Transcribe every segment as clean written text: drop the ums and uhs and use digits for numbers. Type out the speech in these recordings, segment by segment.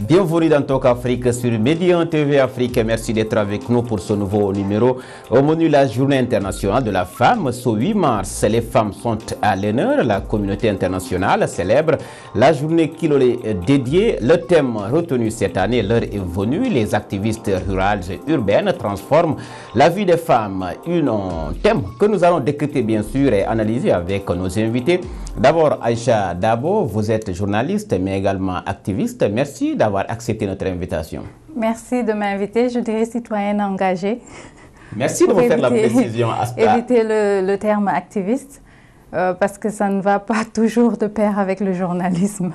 Bienvenue dans Talk Afrique sur Média TV Afrique. Merci d'être avec nous pour ce nouveau numéro. Au menu, la journée internationale de la femme. Ce 8 mars, les femmes sont à l'honneur. La communauté internationale célèbre la journée qui leur est dédiée. Le thème retenu cette année, l'heure est venue. Les activistes rurales et urbaines transforment la vie des femmes. Un thème que nous allons décrypter bien sûr et analyser avec nos invités. D'abord, Aïcha Dabo, vous êtes journaliste mais également activiste. Merci d'avoir accepté notre invitation. Merci de m'inviter. Je dirais citoyenne engagée. Merci de me faire la précision. Éviter le terme activiste parce que ça ne va pas toujours de pair avec le journalisme.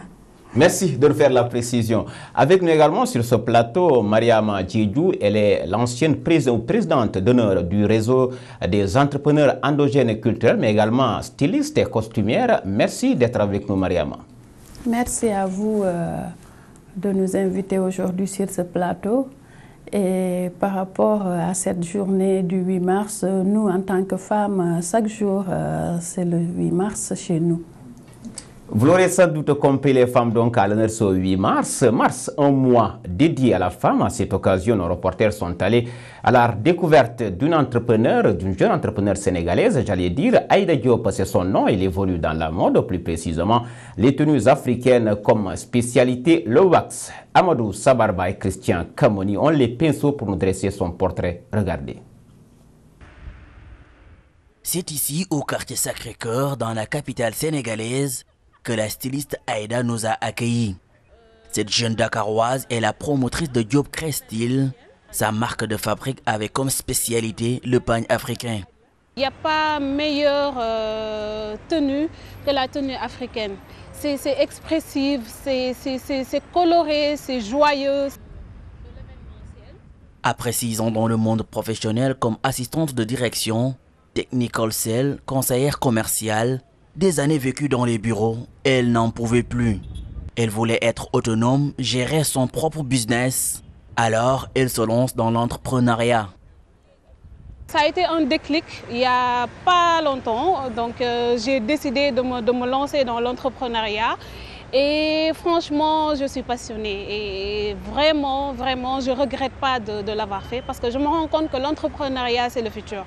Merci de nous faire la précision. Avec nous également sur ce plateau, Mariama Djedjou, elle est l'ancienne présidente d'honneur du réseau des entrepreneurs endogènes et culturels, mais également styliste et costumière. Merci d'être avec nous, Mariama. Merci à vous de nous inviter aujourd'hui sur ce plateau. Et par rapport à cette journée du 8 mars, nous, en tant que femmes, chaque jour, c'est le 8 mars chez nous. Vous l'aurez sans doute compris, les femmes donc à l'honneur ce 8 mars. Mars, un mois dédié à la femme. À cette occasion, nos reporters sont allés à la découverte d'une jeune entrepreneur sénégalaise, j'allais dire. Aïda Diop, c'est son nom. Elle évolue dans la mode, plus précisément les tenues africaines comme spécialité, le wax. Amadou Sabarba et Christian Kamoni ont les pinceaux pour nous dresser son portrait. Regardez. C'est ici, au quartier Sacré-Cœur, dans la capitale sénégalaise, que la styliste Aïda nous a accueillis. Cette jeune Dakaroise est la promotrice de Diop Style. Sa marque de fabrique avait comme spécialité le pagne africain. Il n'y a pas meilleure tenue que la tenue africaine. C'est expressif, c'est coloré, c'est joyeux. Après 6 ans dans le monde professionnel comme assistante de direction, technical sales, conseillère commerciale, des années vécues dans les bureaux, elle n'en pouvait plus. Elle voulait être autonome, gérer son propre business. Alors, elle se lance dans l'entrepreneuriat. Ça a été un déclic il n'y a pas longtemps. Donc, j'ai décidé de me lancer dans l'entrepreneuriat. Et franchement, je suis passionnée. Et vraiment, je ne regrette pas de l'avoir fait parce que je me rends compte que l'entrepreneuriat, c'est le futur.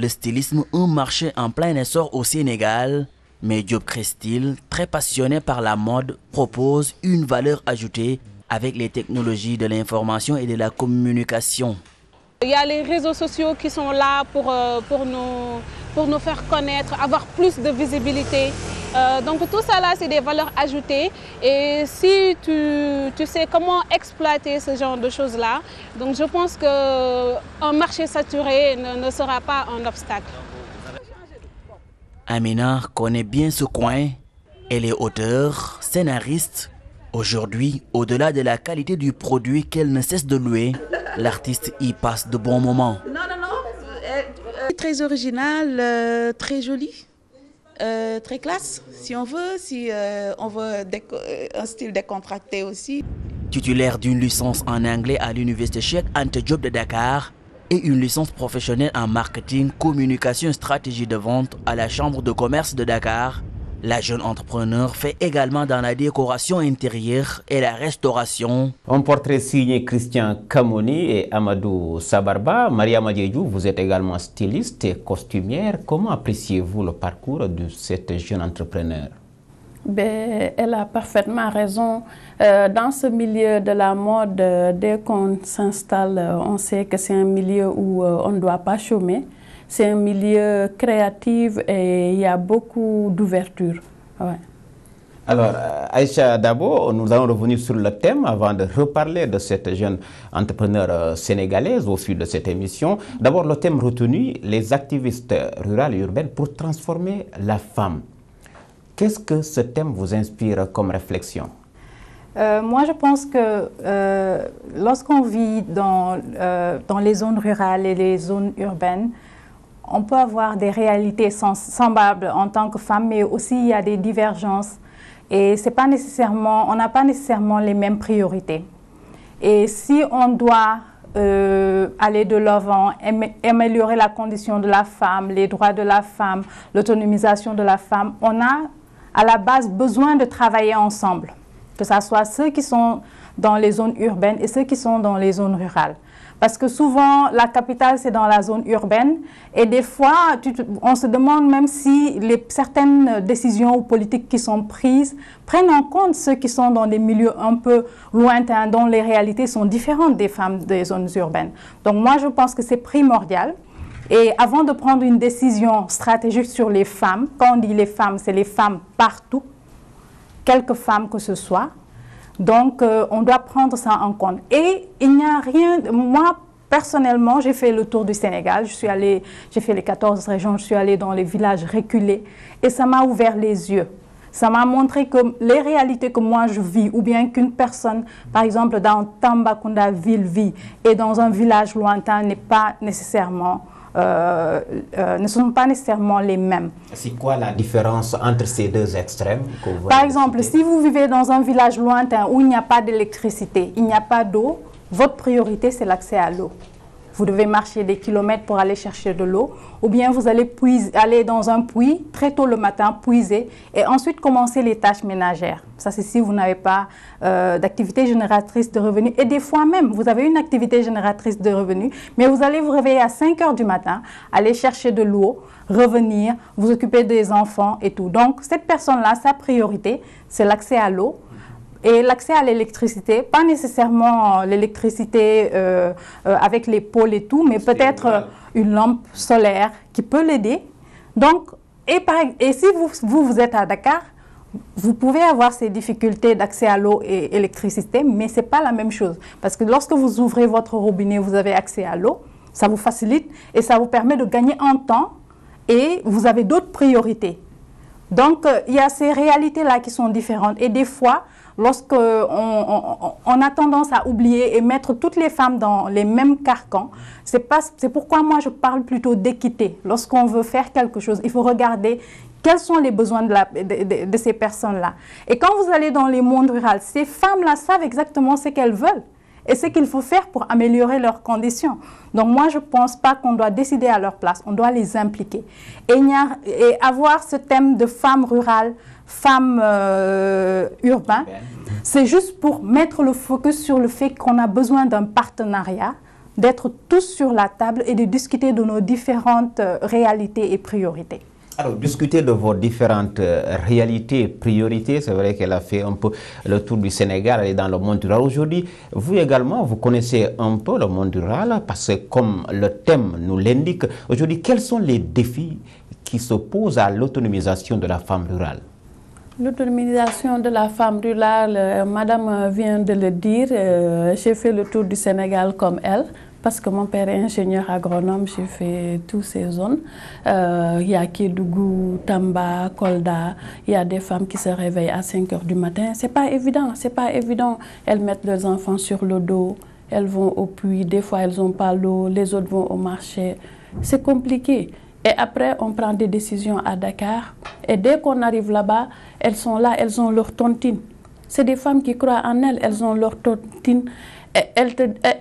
Le stylisme, un marché en plein essor au Sénégal, mais Diop Style, très passionné par la mode, propose une valeur ajoutée avec les technologies de l'information et de la communication. Il y a les réseaux sociaux qui sont là pour nous faire connaître, avoir plus de visibilité. Donc tout ça là, c'est des valeurs ajoutées. Et si tu sais comment exploiter ce genre de choses-là, donc je pense qu'un marché saturé ne sera pas un obstacle. Amina connaît bien ce coin. Elle est auteure, scénariste. Aujourd'hui, au-delà de la qualité du produit qu'elle ne cesse de louer, l'artiste y passe de bons moments. Très original, très joli. Très classe, si on veut un style décontracté aussi. Titulaire d'une licence en anglais à l'université Cheikh Anta Diop de Dakar et une licence professionnelle en marketing, communication et stratégie de vente à la Chambre de commerce de Dakar, la jeune entrepreneur fait également dans la décoration intérieure et la restauration. Un portrait signé Christian Kamoni et Amadou Sabarba. Mariama Djedjou, vous êtes également styliste et costumière. Comment appréciez-vous le parcours de cette jeune entrepreneur? Elle a parfaitement raison. Dans ce milieu de la mode, dès qu'on s'installe, on sait que c'est un milieu où on ne doit pas chômer. C'est un milieu créatif et il y a beaucoup d'ouverture. Ouais. Alors, Aïcha Dabo, nous allons revenir sur le thème avant de reparler de cette jeune entrepreneure sénégalaise au fil de cette émission. D'abord, le thème retenu, les activistes rurales et urbaines pour transformer la femme. Qu'est-ce que ce thème vous inspire comme réflexion? Moi, je pense que lorsqu'on vit dans les zones rurales et les zones urbaines, on peut avoir des réalités semblables en tant que femme, mais aussi il y a des divergences. Et on n'a pas nécessairement les mêmes priorités. Et si on doit aller de l'avant, améliorer la condition de la femme, les droits de la femme, l'autonomisation de la femme, on a à la base besoin de travailler ensemble. que ce soit ceux qui sont dans les zones urbaines et ceux qui sont dans les zones rurales. Parce que souvent, la capitale, c'est dans la zone urbaine. Et des fois, on se demande même si certaines décisions ou politiques qui sont prises prennent en compte ceux qui sont dans des milieux un peu lointains, dont les réalités sont différentes des femmes des zones urbaines. Donc moi, je pense que c'est primordial. Et avant de prendre une décision stratégique sur les femmes, quand on dit les femmes, c'est les femmes partout, quelques femmes que ce soit. Donc, on doit prendre ça en compte. Et il n'y a rien... Moi, personnellement, j'ai fait le tour du Sénégal. J'ai fait les 14 régions, je suis allée dans les villages reculés. Et ça m'a ouvert les yeux. Ça m'a montré que les réalités que moi je vis, ou bien qu'une personne, par exemple, dans Tambacounda ville vit, et dans un village lointain, ne sont pas nécessairement les mêmes. C'est quoi la différence entre ces deux extrêmes que vous Par exemple, si vous vivez dans un village lointain où il n'y a pas d'électricité, il n'y a pas d'eau, votre priorité c'est l'accès à l'eau. Vous devez marcher des kilomètres pour aller chercher de l'eau, ou bien vous allez aller dans un puits très tôt le matin, puiser, et ensuite commencer les tâches ménagères. Ça, c'est si vous n'avez pas d'activité génératrice de revenus. Et des fois même, vous avez une activité génératrice de revenus, mais vous allez vous réveiller à 5 heures du matin, aller chercher de l'eau, revenir, vous occuper des enfants et tout. Donc, cette personne-là, sa priorité, c'est l'accès à l'eau. Et l'accès à l'électricité, pas nécessairement l'électricité avec les pôles et tout, mais peut-être une lampe solaire qui peut l'aider. Donc, et si vous êtes à Dakar, vous pouvez avoir ces difficultés d'accès à l'eau et électricité, mais ce n'est pas la même chose. Parce que lorsque vous ouvrez votre robinet, vous avez accès à l'eau, ça vous facilite et ça vous permet de gagner en temps et vous avez d'autres priorités. Donc, il y a ces réalités-là qui sont différentes. Et des fois, lorsqu'on a tendance à oublier et mettre toutes les femmes dans les mêmes carcans, c'est pourquoi moi je parle plutôt d'équité. Lorsqu'on veut faire quelque chose, il faut regarder quels sont les besoins de ces personnes-là. Et quand vous allez dans les mondes ruraux, ces femmes-là savent exactement ce qu'elles veulent et ce qu'il faut faire pour améliorer leurs conditions. Donc moi, je ne pense pas qu'on doit décider à leur place, on doit les impliquer. Et avoir ce thème de femmes rurales, femmes urbaines, c'est juste pour mettre le focus sur le fait qu'on a besoin d'un partenariat, d'être tous sur la table et de discuter de nos différentes réalités et priorités. Alors, discuter de vos différentes réalités et priorités, c'est vrai qu'elle a fait un peu le tour du Sénégal, elle est dans le monde rural. Aujourd'hui, vous également, vous connaissez un peu le monde rural parce que comme le thème nous l'indique, aujourd'hui, quels sont les défis qui s'opposent à l'autonomisation de la femme rurale? L'autonomisation de la femme rurale, Madame vient de le dire, j'ai fait le tour du Sénégal comme elle. Parce que mon père est ingénieur agronome, j'ai fait toutes ces zones. Il y a Kédougou, Tamba, Kolda. Il y a des femmes qui se réveillent à 5 heures du matin. C'est pas évident, c'est pas évident. Elles mettent leurs enfants sur le dos, elles vont au puits, des fois elles n'ont pas l'eau, les autres vont au marché. C'est compliqué. Et après, on prend des décisions à Dakar. Et dès qu'on arrive là-bas, elles sont là, elles ont leur tontine. C'est des femmes qui croient en elles, elles ont leur tontine.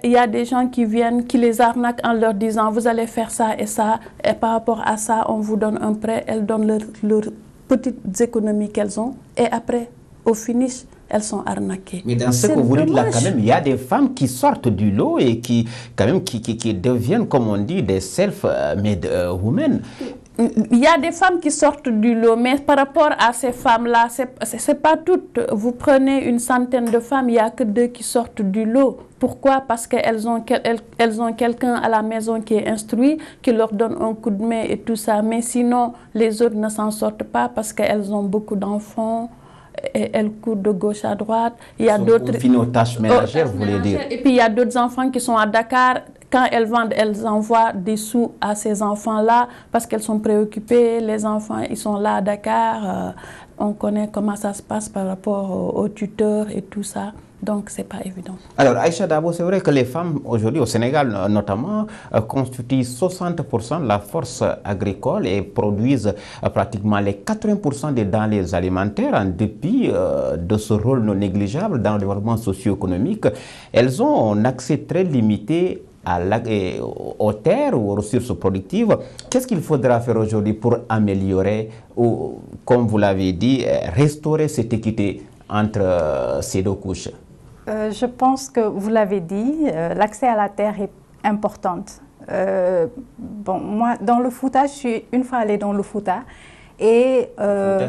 Il y a des gens qui viennent, qui les arnaquent en leur disant « vous allez faire ça, et par rapport à ça, on vous donne un prêt ». Elles donnent leurs petites économies qu'elles ont, et après, au finish, elles sont arnaquées. Mais dans ce que vous dites là, quand même, il y a des femmes qui sortent du lot et qui deviennent, comme on dit, des self-made women. Il y a des femmes qui sortent du lot, mais par rapport à ces femmes-là, c'est pas toutes. Vous prenez une centaine de femmes, il n'y a que 2 qui sortent du lot. Pourquoi? Parce qu'elles ont quelqu'un à la maison qui est instruit, qui leur donne un coup de main et tout ça. Mais sinon, les autres ne s'en sortent pas parce qu'elles ont beaucoup d'enfants. Et elles courent de gauche à droite. Il y a d'autres tâches ménagères, vous voulez dire. Et puis il y a d'autres enfants qui sont à Dakar. Quand elles vendent, elles envoient des sous à ces enfants-là parce qu'elles sont préoccupées. Les enfants, ils sont là à Dakar. On connaît comment ça se passe par rapport aux tuteurs et tout ça. Donc, ce n'est pas évident. Alors, Aïcha Dabo, c'est vrai que les femmes, aujourd'hui, au Sénégal notamment, constituent 60% de la force agricole et produisent pratiquement les 80% des denrées alimentaires en dépit de ce rôle non négligeable dans le développement socio-économique. Elles ont un accès très limité aux terres ou aux ressources productives. Qu'est-ce qu'il faudra faire aujourd'hui pour améliorer ou, comme vous l'avez dit, restaurer cette équité entre ces deux couches? Je pense que vous l'avez dit, l'accès à la terre est important. Bon, moi, dans le Fouta, je suis une fois allée dans le Fouta. Et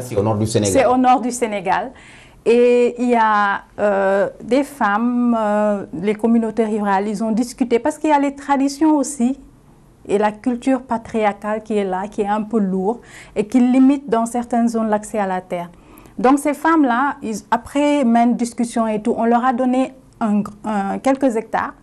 c'est au nord du Sénégal. C'est au nord du Sénégal. Et il y a des femmes, les communautés rurales, ils ont discuté parce qu'il y a les traditions aussi et la culture patriarcale qui est là, qui est un peu lourde et qui limite dans certaines zones l'accès à la terre. Donc ces femmes-là, après maintes discussions et tout, on leur a donné quelques hectares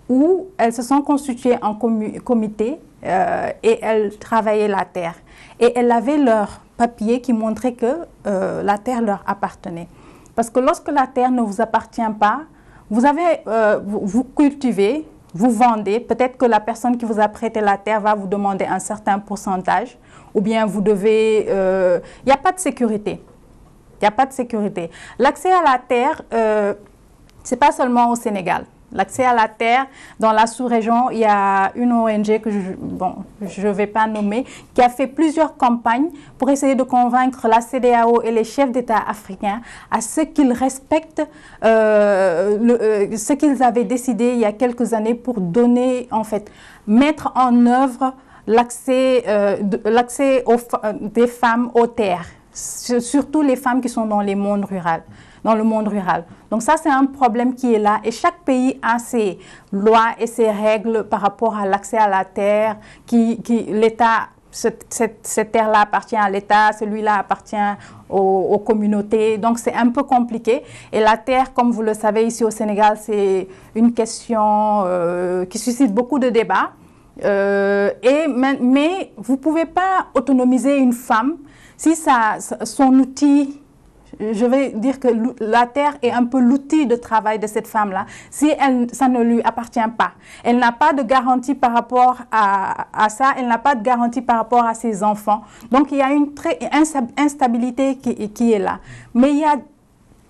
où elles se sont constituées en comité et elles travaillaient la terre. Et elles avaient leur papier qui montrait que la terre leur appartenait. Parce que lorsque la terre ne vous appartient pas, vous cultivez, vous vendez, peut-être que la personne qui vous a prêté la terre va vous demander un certain pourcentage, ou bien vous devez... Il n'y a pas de sécurité. Il n'y a pas de sécurité. L'accès à la terre, ce n'est pas seulement au Sénégal. L'accès à la terre, dans la sous-région, il y a une ONG que je ne vais pas nommer, qui a fait plusieurs campagnes pour essayer de convaincre la CEDEAO et les chefs d'État africains à ce qu'ils respectent ce qu'ils avaient décidé il y a quelques années pour donner, en fait, mettre en œuvre l'accès des femmes aux terres, surtout les femmes qui sont dans le monde rural. Donc ça, c'est un problème qui est là et chaque pays a ses lois et ses règles par rapport à l'accès à la terre, l'État, cette terre-là appartient à l'État, celui-là appartient aux communautés, donc c'est un peu compliqué. Et la terre, comme vous le savez, ici au Sénégal, c'est une question qui suscite beaucoup de débats, mais vous ne pouvez pas autonomiser une femme si son outil... Je vais dire que la terre est un peu l'outil de travail de cette femme-là, si ça ne lui appartient pas. Elle n'a pas de garantie par rapport à ça, elle n'a pas de garantie par rapport à ses enfants. Donc il y a une instabilité qui est là. Mais il y a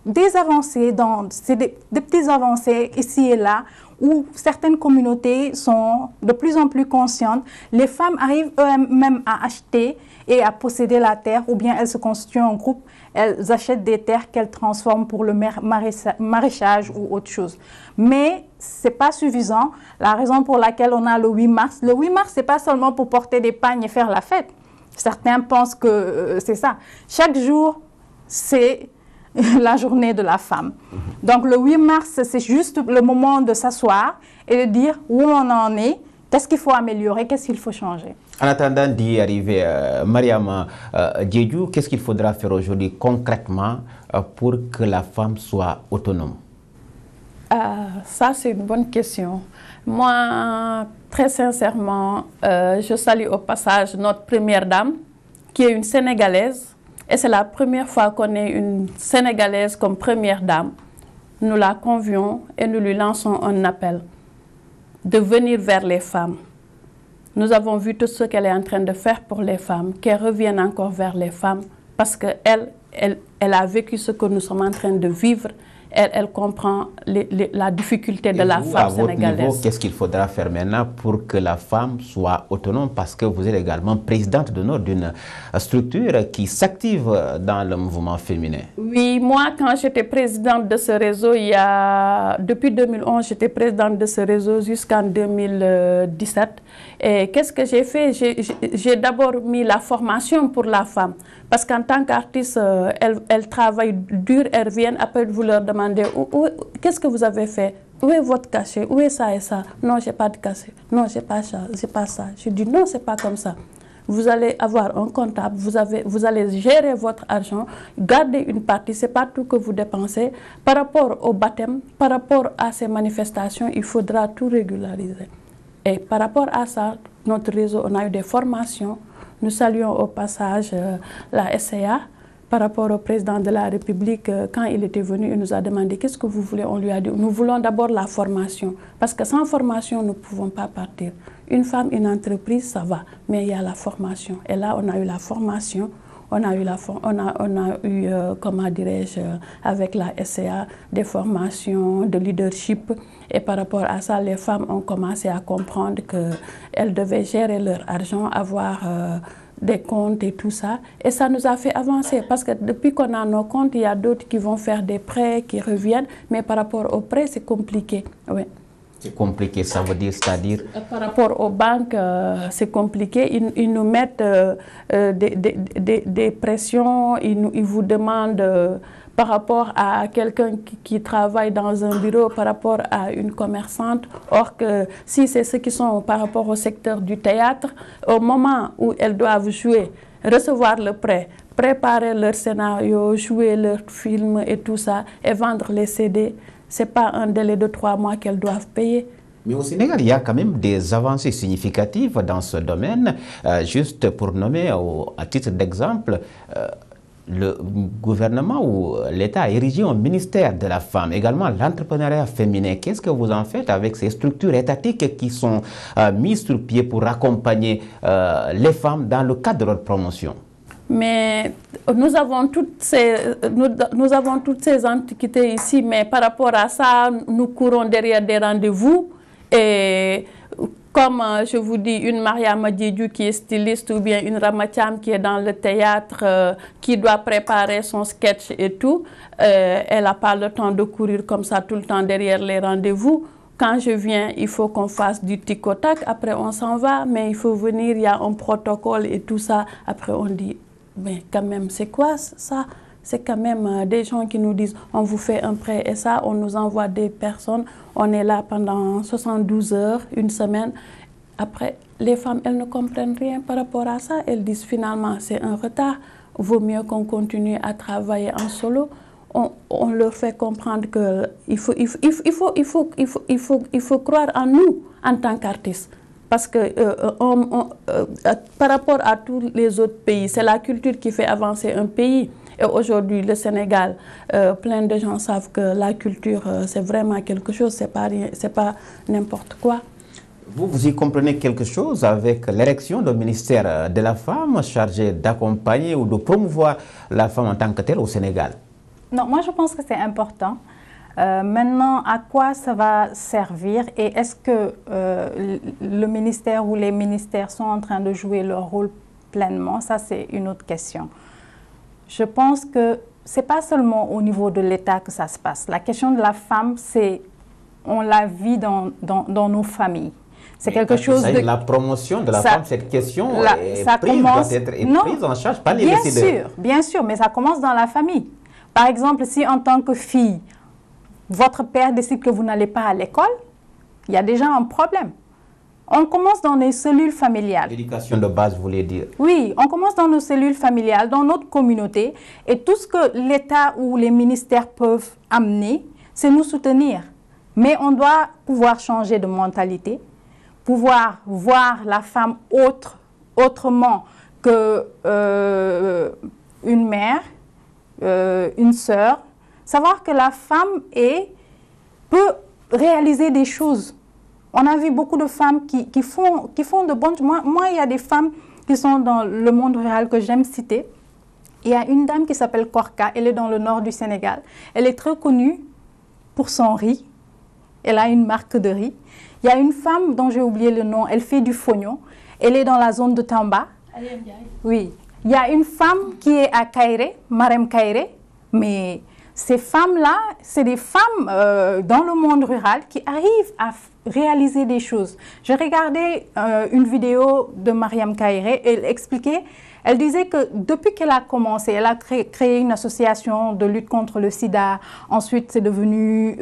des avancées, des petites avancées ici et là, où certaines communautés sont de plus en plus conscientes. Les femmes arrivent eux-mêmes à acheter et à posséder la terre, ou bien elles se constituent en groupe, elles achètent des terres qu'elles transforment pour le maraîchage ou autre chose. Mais ce n'est pas suffisant. La raison pour laquelle on a le 8 mars, le 8 mars, ce n'est pas seulement pour porter des pagnes et faire la fête. Certains pensent que c'est ça. Chaque jour, c'est la journée de la femme. Donc le 8 mars, c'est juste le moment de s'asseoir et de dire où on en est, qu'est-ce qu'il faut améliorer, qu'est-ce qu'il faut changer. En attendant d'y arriver, Mariama Diédhiou, qu'est-ce qu'il faudra faire aujourd'hui concrètement pour que la femme soit autonome? Ça, c'est une bonne question. Moi, très sincèrement, je salue au passage notre première dame, qui est une Sénégalaise. Et c'est la première fois qu'on ait une Sénégalaise comme première dame. Nous la convions et nous lui lançons un appel de venir vers les femmes. Nous avons vu tout ce qu'elle est en train de faire pour les femmes, qu'elle revienne encore vers les femmes, parce qu'elle a vécu ce que nous sommes en train de vivre. Elle comprend la difficulté de la femme sénégalaise. Qu'est-ce qu'il faudra faire maintenant pour que la femme soit autonome? Parce que vous êtes également présidente d'honneur d'une structure qui s'active dans le mouvement féminin. Oui, moi, quand j'étais présidente de ce réseau, depuis 2011, j'étais présidente de ce réseau jusqu'en 2017. Et qu'est-ce que j'ai fait? J'ai d'abord mis la formation pour la femme. Parce qu'en tant qu'artiste, elle travaille dur, elles viennent, après vous leur demandez qu'est-ce que vous avez fait? Où est votre cachet? Où est ça et ça? Non, je n'ai pas de cachet. Non, je n'ai pas ça. Je dis non, ce n'est pas comme ça. Vous allez avoir un comptable, vous allez gérer votre argent, garder une partie, ce n'est pas tout que vous dépensez. Par rapport au baptême, par rapport à ces manifestations, il faudra tout régulariser. Et par rapport à ça, notre réseau, on a eu des formations. Nous saluons au passage la SCA par rapport au président de la République. Quand il était venu, il nous a demandé qu'est-ce que vous voulez. On lui a dit, nous voulons d'abord la formation. Parce que sans formation, nous ne pouvons pas partir. Une femme, une entreprise, ça va. Mais il y a la formation. Et là, on a eu la formation. On a eu, comment dirais-je, avec la SCA, des formations de leadership. Et par rapport à ça, les femmes ont commencé à comprendre qu'elles devaient gérer leur argent, avoir des comptes et tout ça. Et ça nous a fait avancer parce que depuis qu'on a nos comptes, il y a d'autres qui vont faire des prêts, qui reviennent. Mais par rapport aux prêts, c'est compliqué. Oui. C'est compliqué, ça veut dire, c'est-à-dire? Par rapport aux banques, c'est compliqué. Ils nous mettent des pressions, ils vous demandent par rapport à quelqu'un qui travaille dans un bureau, par rapport à une commerçante. Or que si c'est ceux qui sont par rapport au secteur du théâtre, au moment où elles doivent jouer, recevoir le prêt, préparer leur scénario, jouer leur film et tout ça, et vendre les CD, ce n'est pas un délai de 3 mois qu'elles doivent payer. Mais au Sénégal, il y a quand même des avancées significatives dans ce domaine. Juste pour nommer, à titre d'exemple, le gouvernement ou l'État a érigé un ministère de la femme, également l'entrepreneuriat féminin. Qu'est-ce que vous en faites avec ces structures étatiques qui sont mises sur pied pour accompagner les femmes dans le cadre de leur promotion? Mais nous avons toutes ces antiquités ici, mais par rapport à ça, nous courons derrière des rendez-vous. Et comme je vous dis, une Mariama Diédiou qui est styliste ou bien une Ramatiam qui est dans le théâtre, qui doit préparer son sketch et tout, elle n'a pas le temps de courir comme ça tout le temps derrière les rendez-vous. Quand je viens, il faut qu'on fasse du tic-au-tac, après on s'en va, mais il faut venir, il y a un protocole et tout ça. Après on dit, mais quand même, c'est quoi ça? C'est quand même des gens qui nous disent, on vous fait un prêt et ça, on nous envoie des personnes, on est là pendant 72 heures, une semaine. Après, les femmes, elles ne comprennent rien par rapport à ça. Elles disent finalement, c'est un retard, vaut mieux qu'on continue à travailler en solo. On leur fait comprendre qu'il faut croire en nous en tant qu'artistes. Parce que par rapport à tous les autres pays, c'est la culture qui fait avancer un pays. Et aujourd'hui, le Sénégal, plein de gens savent que la culture, c'est vraiment quelque chose, c'est pas n'importe quoi. Vous y comprenez quelque chose avec l'érection du ministère de la femme chargé d'accompagner ou de promouvoir la femme en tant que telle au Sénégal? Non, moi je pense que c'est important. Maintenant, à quoi ça va servir et est-ce que le ministère ou les ministères sont en train de jouer leur rôle pleinement? Ça, c'est une autre question. Je pense que ce n'est pas seulement au niveau de l'État que ça se passe. La question de la femme, on la vit dans nos familles. C'est quelque chose de... La promotion de la femme, cette question doit être prise en charge par les décideurs. Bien sûr, mais ça commence dans la famille. Par exemple, si en tant que fille, votre père décide que vous n'allez pas à l'école, il y a déjà un problème. On commence dans les cellules familiales. L'éducation de base, vous voulez dire? Oui, on commence dans nos cellules familiales, dans notre communauté. Et tout ce que l'État ou les ministères peuvent amener, c'est nous soutenir. Mais on doit pouvoir changer de mentalité, pouvoir voir la femme autrement que une mère, une sœur. Savoir que la femme peut réaliser des choses. On a vu beaucoup de femmes qui font de bonnes... Moi, il y a des femmes qui sont dans le monde rural que j'aime citer. Il y a une dame qui s'appelle Korka, elle est dans le nord du Sénégal. Elle est très connue pour son riz. Elle a une marque de riz. Il y a une femme dont j'ai oublié le nom, elle fait du fognon. Elle est dans la zone de Tamba. Oui. Il y a une femme qui est à Kairé, Marem Kairé, mais... Ces femmes-là, c'est des femmes dans le monde rural qui arrivent à réaliser des choses. J'ai regardé une vidéo de Mariam Kairé et elle expliquait, elle disait que depuis qu'elle a commencé, elle a créé une association de lutte contre le sida. Ensuite, c'est devenu,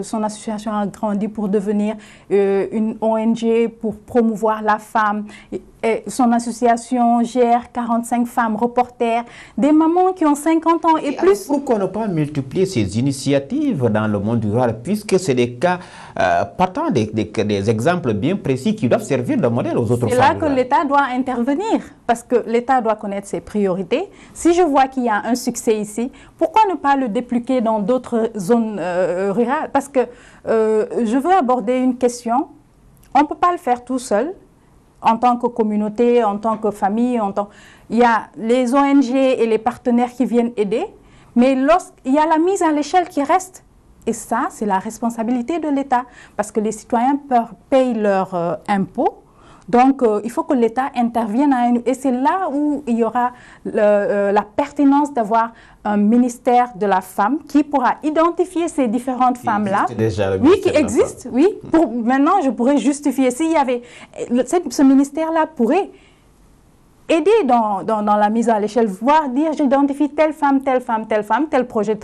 son association a grandi pour devenir une ONG pour promouvoir la femme. Et son association gère 45 femmes reporters, des mamans qui ont 50 ans et plus. Pourquoi ne pas multiplier ces initiatives dans le monde rural, puisque c'est des cas partant des exemples bien précis qui doivent servir de modèle aux autres femmes? C'est là que l'État doit intervenir, parce que l'État doit connaître ses priorités. Si je vois qu'il y a un succès ici, pourquoi ne pas le dépliquer dans d'autres zones rurales? Parce que je veux aborder une question, on ne peut pas le faire tout seul. En tant que communauté, en tant que famille, il y a les ONG et les partenaires qui viennent aider, mais il y a la mise à l'échelle qui reste. Et ça, c'est la responsabilité de l'État, parce que les citoyens payent leurs impôts, Donc, il faut que l'État intervienne et c'est là où il y aura la pertinence d'avoir un ministère de la femme qui pourra identifier ces différentes femmes-là. Oui, qui existe, oui. Maintenant, je pourrais justifier. S'il y avait... Ce ministère-là pourrait aider dans la mise à l'échelle, voire dire j'identifie telle femme, tel projet.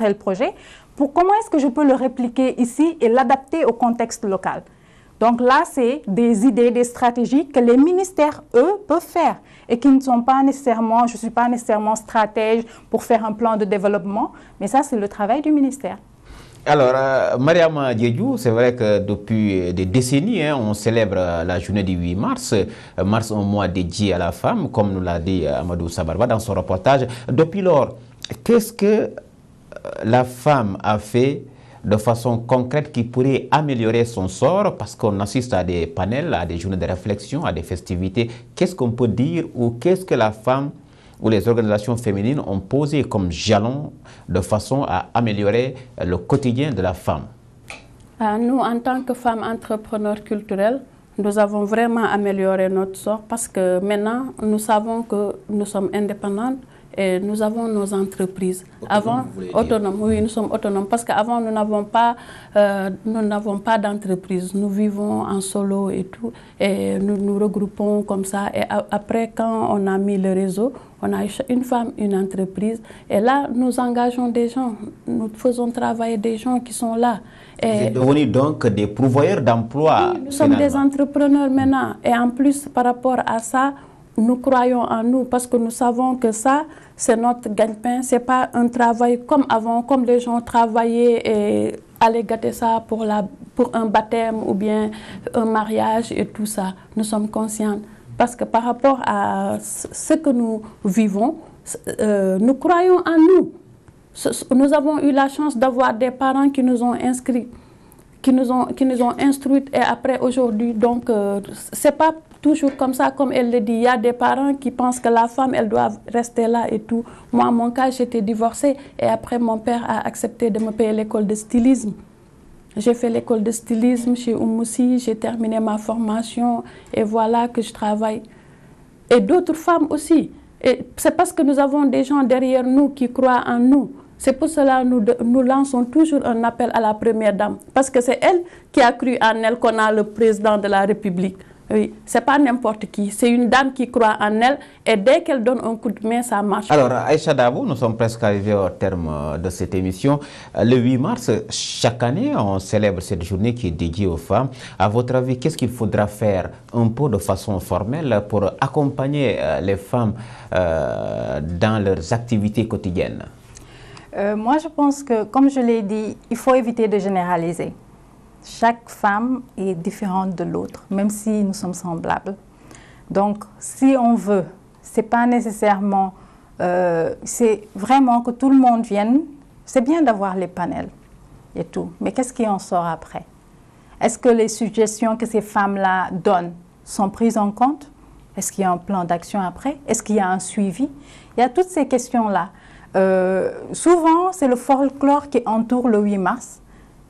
Comment est-ce que je peux le répliquer ici et l'adapter au contexte local? Donc là, c'est des idées, des stratégies que les ministères, eux, peuvent faire et qui ne sont pas nécessairement, je ne suis pas nécessairement stratège pour faire un plan de développement, mais ça, c'est le travail du ministère. Alors, Mariama Diédhiou, c'est vrai que depuis des décennies, on célèbre la journée du 8 mars. Mars, un mois dédié à la femme, comme nous l'a dit Amadou Sabarba dans son reportage. Depuis lors, qu'est-ce que la femme a fait de façon concrète qui pourrait améliorer son sort? Parce qu'on assiste à des panels, à des journées de réflexion, à des festivités. Qu'est-ce qu'on peut dire ou qu'est-ce que la femme ou les organisations féminines ont posé comme jalon de façon à améliorer le quotidien de la femme? Nous, en tant que femmes entrepreneurs culturelles, nous avons vraiment amélioré notre sort parce que maintenant, nous savons que nous sommes indépendantes et nous avons nos entreprises. Autonomes, oui, nous sommes autonomes parce qu'avant, nous n'avons pas d'entreprise. Nous vivons en solo et tout, et nous nous regroupons comme ça. Et après, quand on a mis le réseau, on a une femme, une entreprise. Et là, nous engageons des gens. Nous faisons travailler des gens qui sont là. Vous êtes devenus donc des pourvoyeurs d'emplois. Oui, nous sommes des entrepreneurs maintenant. Et en plus, par rapport à ça, nous croyons en nous parce que nous savons que ça, c'est notre gagne-pain. Ce n'est pas un travail comme avant, comme les gens travaillaient et allaient gâter ça pour un baptême ou bien un mariage et tout ça. Nous sommes conscients. Parce que par rapport à ce que nous vivons, nous croyons en nous. Nous avons eu la chance d'avoir des parents qui nous ont inscrits, qui nous ont instruites et après aujourd'hui, donc c'est pas toujours comme ça, comme elle le dit. Il y a des parents qui pensent que la femme, elle doit rester là et tout. Moi, en mon cas, j'étais divorcée et après mon père a accepté de me payer l'école de stylisme. J'ai fait l'école de stylisme chez Oumoussi, j'ai terminé ma formation et voilà que je travaille. Et d'autres femmes aussi. Et c'est parce que nous avons des gens derrière nous qui croient en nous. C'est pour cela que nous lançons toujours un appel à la première dame. Parce que c'est elle qui a cru en elle qu'on a le président de la République. Oui, c'est pas n'importe qui. C'est une dame qui croit en elle et dès qu'elle donne un coup de main, ça marche. Alors, Aïcha Dabo, nous sommes presque arrivés au terme de cette émission. Le 8 mars, chaque année, on célèbre cette journée qui est dédiée aux femmes. À votre avis, qu'est-ce qu'il faudra faire un peu de façon formelle pour accompagner les femmes dans leurs activités quotidiennes? Moi, je pense que, comme je l'ai dit, il faut éviter de généraliser. Chaque femme est différente de l'autre, même si nous sommes semblables. Donc, si on veut, c'est pas nécessairement, c'est vraiment que tout le monde vienne. C'est bien d'avoir les panels et tout, mais qu'est-ce qui en sort après? Est-ce que les suggestions que ces femmes-là donnent sont prises en compte? Est-ce qu'il y a un plan d'action après? Est-ce qu'il y a un suivi? Il y a toutes ces questions-là. Souvent, c'est le folklore qui entoure le 8 mars.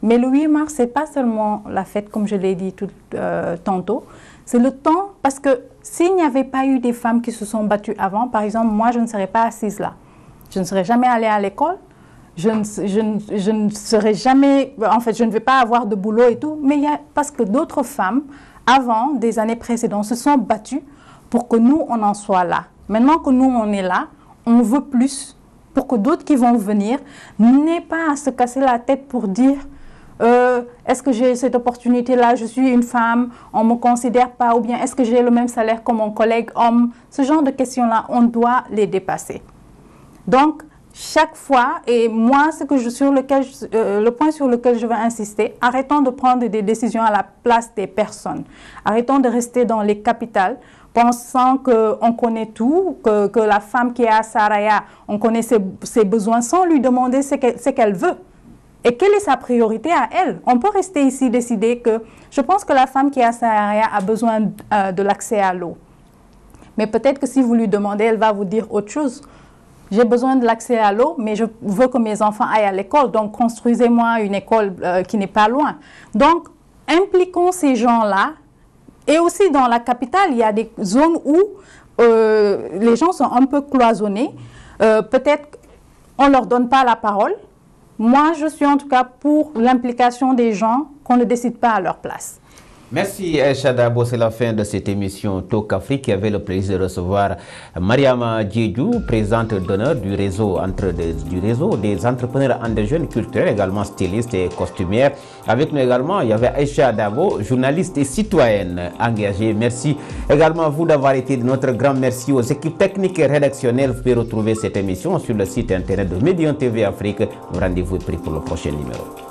Mais le 8 mars, ce n'est pas seulement la fête, comme je l'ai dit tantôt. C'est le temps, parce que s'il n'y avait pas eu des femmes qui se sont battues avant, par exemple, moi, je ne serais pas assise là. Je ne serais jamais allée à l'école. Je ne serais jamais... En fait, je ne vais pas avoir de boulot et tout. Mais parce que d'autres femmes, avant, des années précédentes, se sont battues pour que nous, on en soit là. Maintenant que nous, on est là, on veut plus pour que d'autres qui vont venir n'aient pas à se casser la tête pour dire... est-ce que j'ai cette opportunité-là, je suis une femme, on ne me considère pas, ou bien est-ce que j'ai le même salaire que mon collègue homme? Ce genre de questions-là, on doit les dépasser. Donc, chaque fois, et moi, le point sur lequel je veux insister, arrêtons de prendre des décisions à la place des personnes. Arrêtons de rester dans les capitales, pensant qu'on connaît tout, que la femme qui est à Saraya, on connaît ses besoins sans lui demander ce qu'elle veut. Et quelle est sa priorité à elle? On peut rester ici décider que je pense que la femme qui est à Saraya a besoin de l'accès à l'eau. Mais peut-être que si vous lui demandez, elle va vous dire autre chose. J'ai besoin de l'accès à l'eau, mais je veux que mes enfants aillent à l'école. Donc, construisez-moi une école qui n'est pas loin. Donc, impliquons ces gens-là Et aussi dans la capitale, il y a des zones où les gens sont un peu cloisonnés. Peut-être on ne leur donne pas la parole. Moi, je suis en tout cas pour l'implication des gens, qu'on ne décide pas à leur place. Merci Aïcha Dabo, c'est la fin de cette émission Talk Afrique qui avait le plaisir de recevoir Mariama Diédhiou, présidente d'honneur du réseau des entrepreneurs endogènes culturels, également stylistes et costumières. Avec nous également, il y avait Aïcha Dabo, journaliste et citoyenne engagée. Merci également à vous d'avoir été de notre grand merci aux équipes techniques et rédactionnelles. Vous pouvez retrouver cette émission sur le site internet de Médian TV Afrique. Rendez-vous est pris pour le prochain numéro.